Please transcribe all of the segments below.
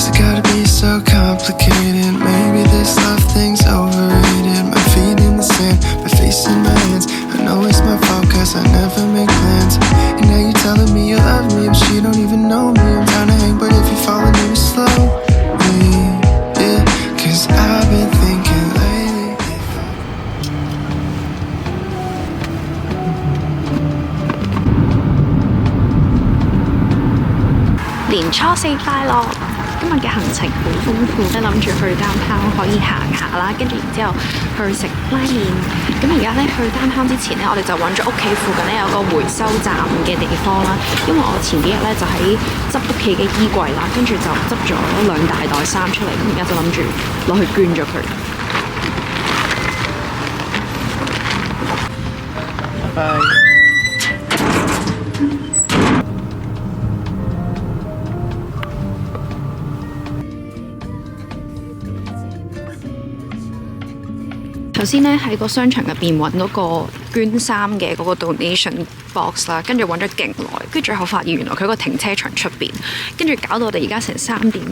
Why's it gotta be so complicated? Maybe this love thing's overrated. My feet in the sand, my face in my hands. I know it's my fault cause I never make plans. And now you're telling me you love me, but you don't even know me. I'm down to hang, but if you follow me slowly, yeah, cause I've been thinking lately. 年初四快樂！今日嘅行程好豐富，咧諗住去downtown可以行下啦，跟住然之後去食拉麵。咁而家咧去downtown之前咧，我哋就揾咗屋企附近咧有個回收站嘅地方啦。因為我前幾日咧就喺執屋企嘅衣櫃啦，跟住就執咗2大袋衫出嚟，咁而家就諗住攞去捐咗佢。拜拜。頭先咧喺個商場入邊揾到個捐衫嘅嗰個 donation box 啦，跟住揾咗勁耐，跟住最後發現原來佢個停車場出邊，跟住搞到我哋而家成3點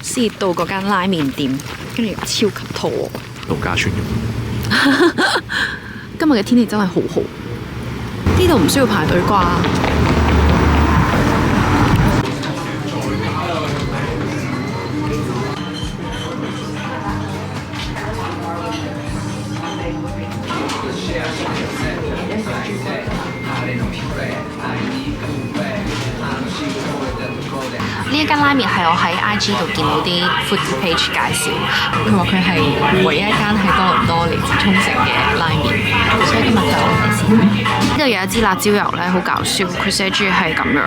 先到嗰間拉麵店，跟住超級肚餓。度假村今日嘅天氣真係好好，呢度唔需要排隊啩？呢一間拉麵係我喺 IG 度見到啲 food page 介紹，佢話佢係唯一一間喺多倫多嚟自沖繩嘅拉麵，所以今日就嚟先。呢度有一支辣椒油咧，好搞笑，佢寫住係咁樣，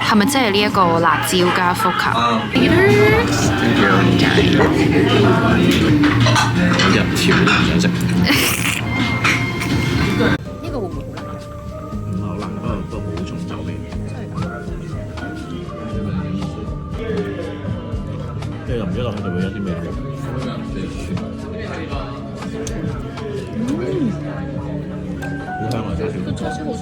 係咪即係呢一個辣椒加福卡？人潮都唔想食。呢個會唔會好辣？唔係好辣，不過好重酒味。即係又唔知落去就會有啲味道。好香啊！叉燒。個叉燒好熟。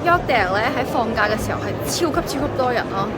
𝙈𝙪𝙨𝙨𝙖𝙕咧喺放假嘅時候係超級多人咯。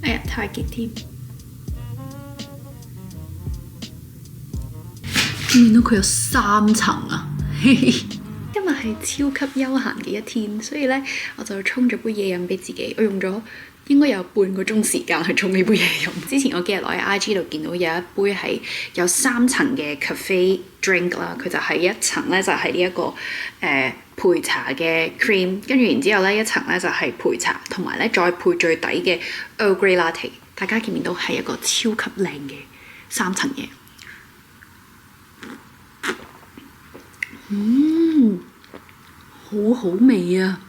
哎呀，太熱添！見到佢有3層啊！今日係超級休閒嘅一天，所以咧我就沖咗杯嘢飲俾自己。我用咗應該有半個鐘時間去沖呢杯嘢飲。之前我幾日落喺 IG 度見到有一杯係有3層嘅 cafe drink 啦，佢就係一層咧就係呢一個焙茶嘅 cream， 跟住然之後咧一層咧就係焙茶，同埋咧再配最底嘅 𝙈𝙪𝙨𝙩𝙖𝙢 latte。大家見唔見到係一個超級靚嘅3層嘢？好好味啊！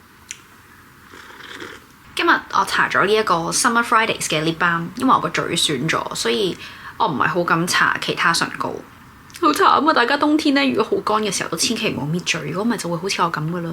今日我搽咗呢一個 Summer Fridays 嘅 lip balm，因為我個嘴損咗，所以我唔係好敢搽其他唇膏。好慘啊！大家冬天咧，如果好乾嘅時候，都千祈唔好搣嘴，如果唔係就會好似我咁噶啦。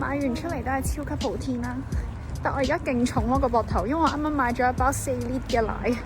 買完出嚟都係超級好天啦，但我而家勁重咯個膊頭，因為我啱啱買咗一包4 lit 嘅奶。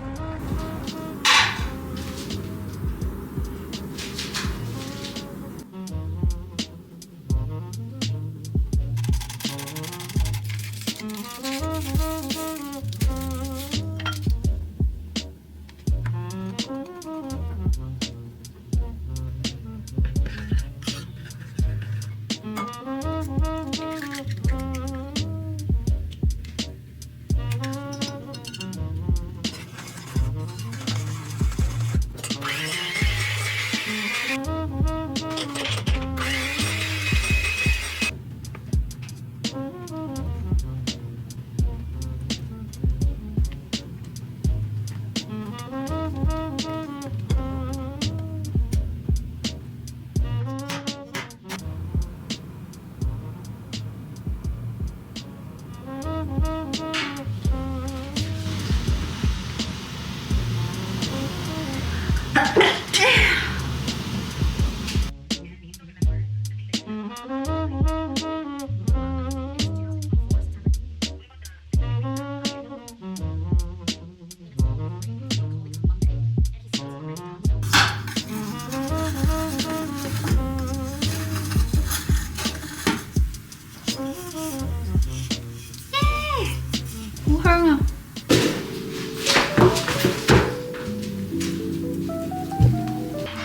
好香啊！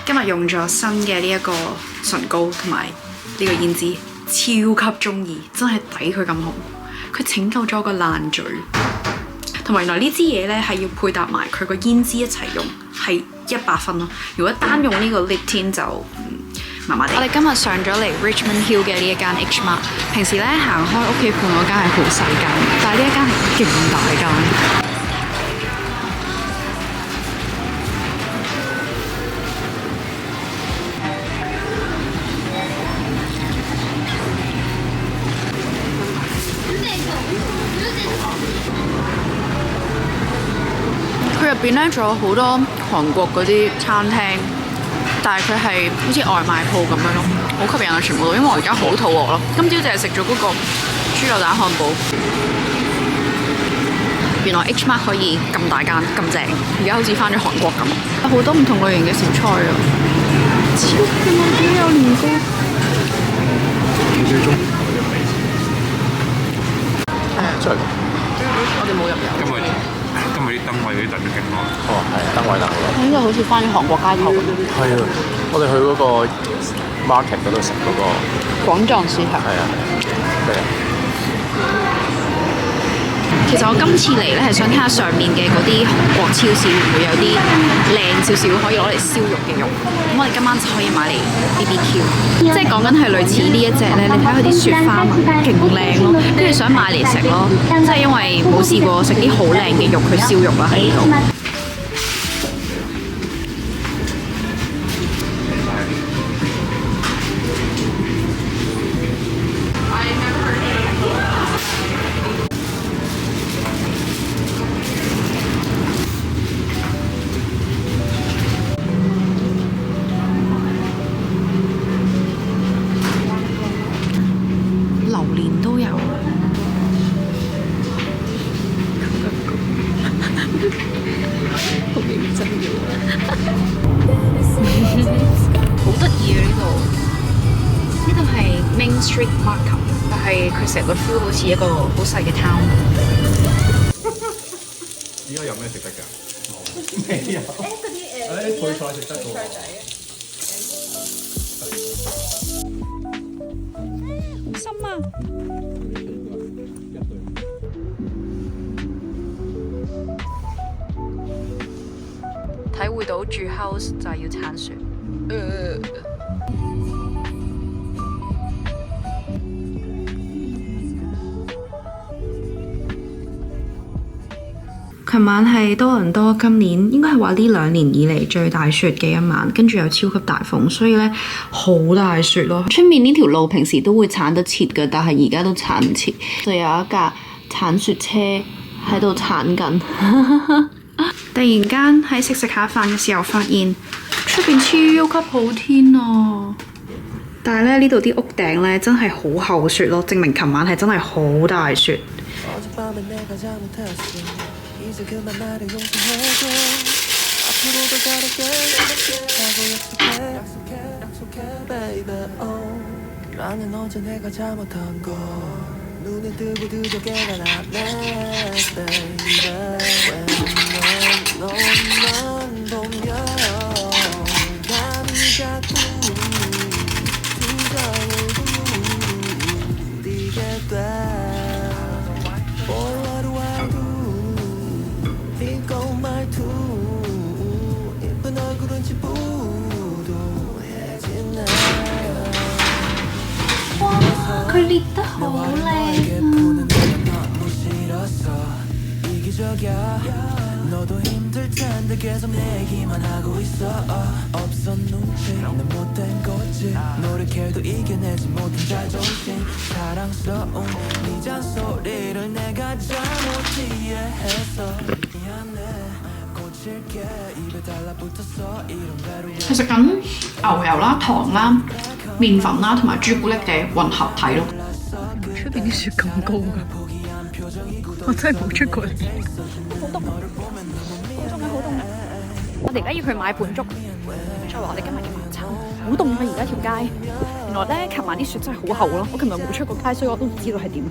今日用咗新嘅呢一個唇膏同埋呢個胭脂，超級中意，真係抵佢咁紅。佢拯救咗我個爛嘴，同埋原來呢支嘢咧係要配搭埋佢個胭脂一齊用，係100分咯。如果單用呢個 lip tint 就麻麻地。我哋今日上咗嚟 Richmond Hill 嘅呢一間 𝙈𝙪𝙨𝙩𝙨𝙦。平時咧行開屋企盤嗰間係好細間，但係呢一間係勁大間。佢入邊咧仲有好多韓國嗰啲餐廳，但係佢係好似外賣鋪咁樣咯，好吸引啊！全部都，因為我而家好肚餓咯。今朝淨係食咗嗰個豬柳蛋漢堡。原來 𝙈𝙪𝙨𝙯 可以咁大間咁正，而家好似翻咗韓國咁。有好多唔同類型嘅小菜啊，超級有年糕。你最中意真係我哋冇入油。今日啲燈位嗰啲等咗勁耐。哦，係燈位等好耐。呢個好似翻咗韓國街頭咁。係啊，我哋去嗰個 market 嗰度食嗰個廣藏市場。係啊，咩啊？其實我今次嚟咧係想睇下上面嘅嗰啲韓國超市會唔會有啲靚少少可以攞嚟燒肉嘅肉，咁我哋今晚就可以買嚟 BBQ，即係講緊係類似呢一隻咧，你睇佢啲雪花紋勁靚咯，跟住想買嚟食咯，即係因為冇試過食啲好靚嘅肉去燒肉啦喺呢度。Street market， 但係佢成個 feel 好似一個好細嘅 town。依家有咩食得㗎？未有。啲配菜食得㗎喎。好深啊！體會到住 house 就係要鏟雪。琴晚係多倫多今年應該係話呢2年以嚟最大雪嘅一晚，跟住有超級大風，所以咧好大雪咯。出面呢條路平時都會鏟得切嘅，但係而家都鏟唔切，就有一架鏟雪車喺度鏟緊。突然間喺食下飯嘅時候，發現出邊超級好天啊！但係咧呢度啲屋頂咧真係好厚雪咯，證明琴晚係真係好大雪。佢裂得好靚係食緊牛油啦、糖啦、麵粉啦同埋朱古力嘅混合體咯。出邊啲雪咁高㗎，我真係冇出過嚟。好凍，好凍！我哋而家要去買半粥，再話我哋今日嘅晚餐。好凍啊！而家條街，原來咧琴晚啲雪真係好厚咯。我琴日冇出過街，所以我都唔知道係點。應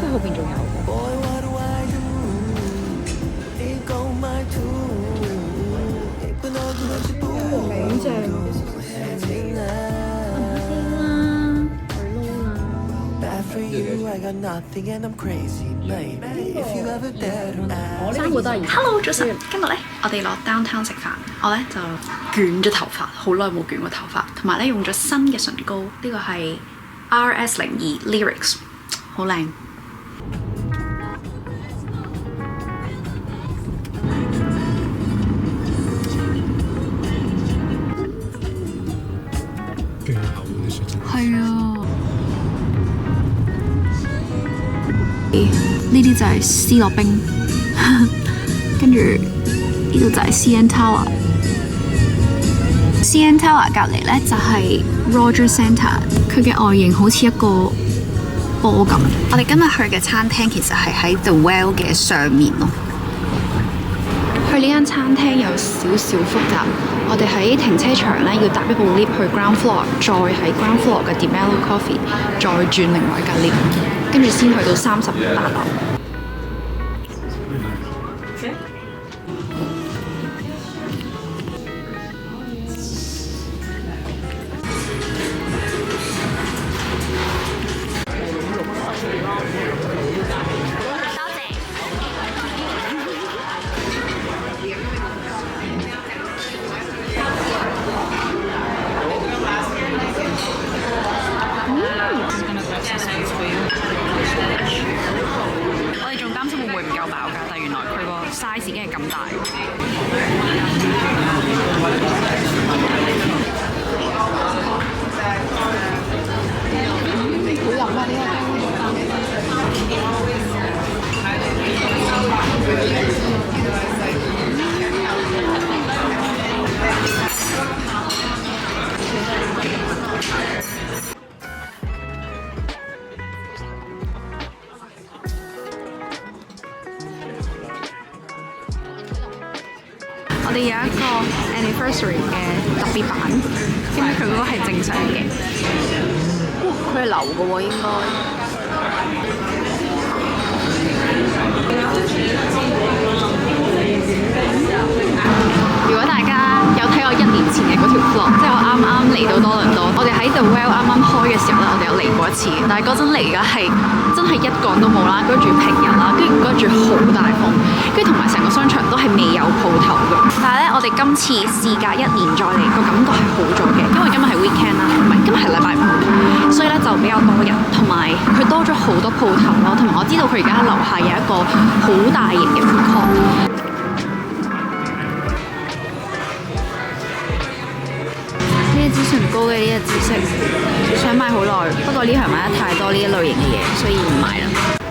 該後邊仲有。好正。3個都係。Hello， 早晨。今日咧，我哋落 downtown 食飯。我咧就捲咗頭髮，好耐冇捲過頭髮，同埋咧用咗新嘅唇膏，呢個係 RS02 Lyrics， 好靚。係啊，呢啲就係思樂冰，跟住呢度就係 CN Tower。CN Tower 隔離咧就係 Rogers Centre， 佢嘅外形好似一個波咁。我哋今日去嘅餐廳其實係喺 The Well 嘅上面咯。去呢間餐廳有少少複雜，我哋喺停車場咧要搭一部 lift 去 ground floor， 再喺 ground floor 嘅 𝙈𝙪𝙨𝙩𝙖𝙢 Coffee， 再轉另外一架 lift， 跟住先去到38樓。我哋仲擔心會唔會唔夠飽㗎，但係原來佢個 size 已經係咁大。好飲啊！呢一我哋有一個 anniversary 嘅特別版，因為佢嗰個係正常嘅。哇！佢係流嘅喎，應該。如果大家有睇我1年前嘅嗰條 vlog， 即係我啱啱嚟到多倫多，我哋喺 The Well 啱啱開嘅時候咧，我哋有嚟過一次，但係嗰陣嚟嘅係真係一個人都冇啦，跟住平日啦，跟住嗰住好大風，跟住同埋成個商場都係未有鋪頭嘅。但係咧，我哋今次事隔1年再嚟，個感覺係好咗嘅，因為今日係 weekend 啦，唔係今日係禮拜5，所以咧就比較多人，同埋佢多咗好多鋪頭咯，同埋我知道佢而家樓下有一個好大型嘅 food court。呢支唇膏嘅呢隻紫色，想買好耐，不過呢排買得太多呢一類型嘅嘢，所以唔買啦。